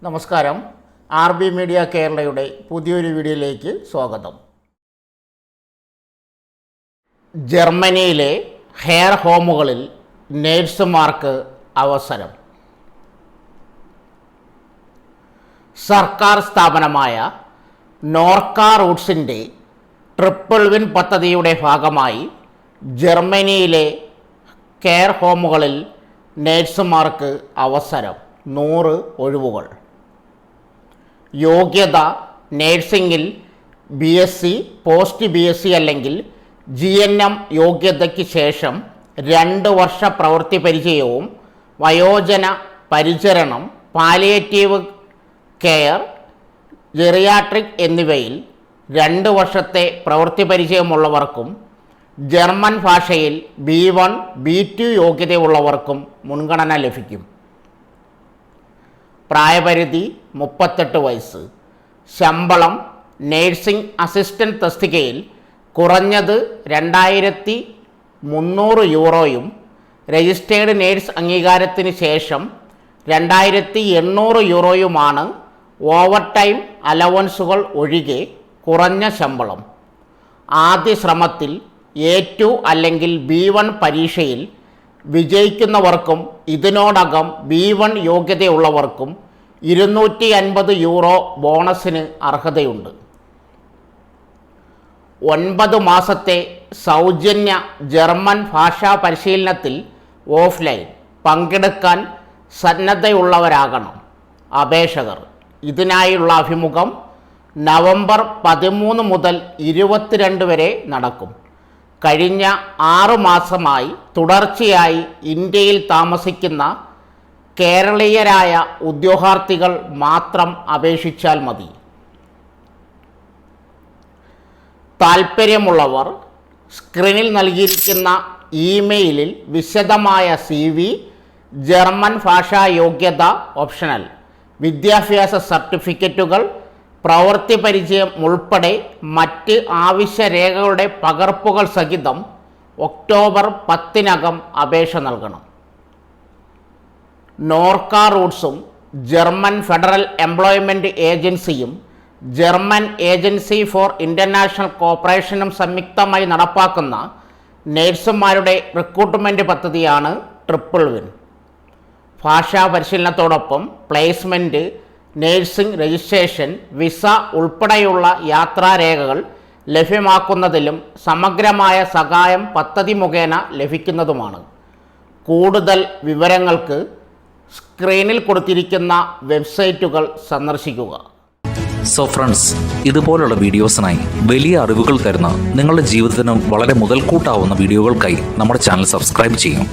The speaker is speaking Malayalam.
നമസ്കാരം. RB മീഡിയ കേരളയുടെ പുതിയൊരു വീഡിയോയിലേക്ക് സ്വാഗതം. ജർമ്മനിയിലെ ഹെയർ ഹോമുകളിൽ നേഴ്സുമാർക്ക് അവസരം. സർക്കാർ സ്ഥാപനമായ നോർക്ക റൂട്ട്സിൻ്റെ ട്രിപ്പിൾ വിൻ പദ്ധതിയുടെ ഭാഗമായി ജർമ്മനിയിലെ കെയർ ഹോമുകളിൽ നേഴ്സുമാർക്ക് അവസരം. 100 ഒഴിവുകൾ. യോഗ്യത: നേഴ്സിംഗിൽ BSc, പോസ്റ്റ് BSc അല്ലെങ്കിൽ GNM യോഗ്യതയ്ക്ക് ശേഷം 2 വർഷ പ്രവൃത്തി പരിചയവും വയോജന പരിചരണം, പാലിയേറ്റീവ് കെയർ, ജെറിയാട്രിക് എന്നിവയിൽ 2 വർഷത്തെ പ്രവൃത്തി പരിചയമുള്ളവർക്കും ജർമ്മൻ ഭാഷയിൽ B1, B2 യോഗ്യതയുള്ളവർക്കും മുൻഗണന ലഭിക്കും. പ്രായപരിധി 38 വയസ്സ്. ശമ്പളം: നേഴ്സിംഗ് അസിസ്റ്റൻ്റ് തസ്തികയിൽ കുറഞ്ഞത് 2300 യൂറോയും രജിസ്റ്റേർഡ് നേഴ്സ് അംഗീകാരത്തിന് ശേഷം 2800 യൂറോയുമാണ്. ഓവർ ടൈം അലവൻസുകൾ ഒഴികെ കുറഞ്ഞ ശമ്പളം. ആദ്യ ശ്രമത്തിൽ A2 അല്ലെങ്കിൽ B1 പരീക്ഷയിൽ വിജയിക്കുന്നവർക്കും ഇതിനോടകം B1 യോഗ്യതയുള്ളവർക്കും 250 യൂറോ ബോണസിന് അർഹതയുണ്ട്. 9 മാസത്തെ സൗജന്യ ജർമ്മൻ ഭാഷാ പരിശീലനത്തിൽ ഓഫ്ലൈൻ പങ്കെടുക്കാൻ സന്നദ്ധയുള്ളവരാകണം അപേക്ഷകർ. ഇതിനായുള്ള അഭിമുഖം നവംബർ 13 മുതൽ 22 വരെ നടക്കും. കഴിഞ്ഞ 6 മാസമായി തുടർച്ചയായി ഇന്ത്യയിൽ താമസിക്കുന്ന കേരളീയരായ ഉദ്യോഗാർത്ഥികൾ മാത്രം അപേക്ഷിച്ചാൽ മതി. താൽപ്പര്യമുള്ളവർ സ്ക്രീനിൽ നൽകിയിരിക്കുന്ന ഇമെയിലിൽ വിശദമായ CV, ജർമ്മൻ ഭാഷാ യോഗ്യത ഓപ്ഷണൽ, വിദ്യാഭ്യാസ സർട്ടിഫിക്കറ്റുകൾ, പ്രവൃത്തി പരിചയം ഉൾപ്പെടെ മറ്റ് ആവശ്യ രേഖകളുടെ പകർപ്പുകൾ സഹിതം ഒക്ടോബർ 10-നകം അപേക്ഷ നൽകണം. നോർക്ക റൂട്ട്സും ജർമ്മൻ ഫെഡറൽ എംപ്ലോയ്മെൻറ്റ് ഏജൻസിയും ജർമ്മൻ ഏജൻസി ഫോർ ഇൻ്റർനാഷണൽ കോപ്പറേഷനും സംയുക്തമായി നടപ്പാക്കുന്ന നേഴ്സുമാരുടെ റിക്രൂട്ട്മെൻറ്റ് പദ്ധതിയാണ് ട്രിപ്പിൾ വിൻ. ഭാഷാ പരിശീലനത്തോടൊപ്പം പ്ലേസ്മെൻറ്റ്, നേഴ്സിംഗ് രജിസ്ട്രേഷൻ, വിസ ഉൾപ്പെടെയുള്ള യാത്രാരേഖകൾ ലഭ്യമാക്കുന്നതിലും സമഗ്രമായ സഹായം പദ്ധതി മുഖേന ലഭിക്കുന്നതുമാണ്. കൂടുതൽ വിവരങ്ങൾക്ക് സ്ക്രീനിൽ കൊടുത്തിരിക്കുന്ന വെബ്സൈറ്റുകൾ സന്ദർശിക്കുക. സോ ഫ്രണ്ട്സ്, ഇതുപോലുള്ള വീഡിയോസിനായി വലിയ അറിവുകൾ തരുന്ന നിങ്ങളുടെ ജീവിതത്തിനും വളരെ മുതൽക്കൂട്ടാവുന്ന വീഡിയോകൾക്കായി നമ്മുടെ ചാനൽ സബ്സ്ക്രൈബ് ചെയ്യും.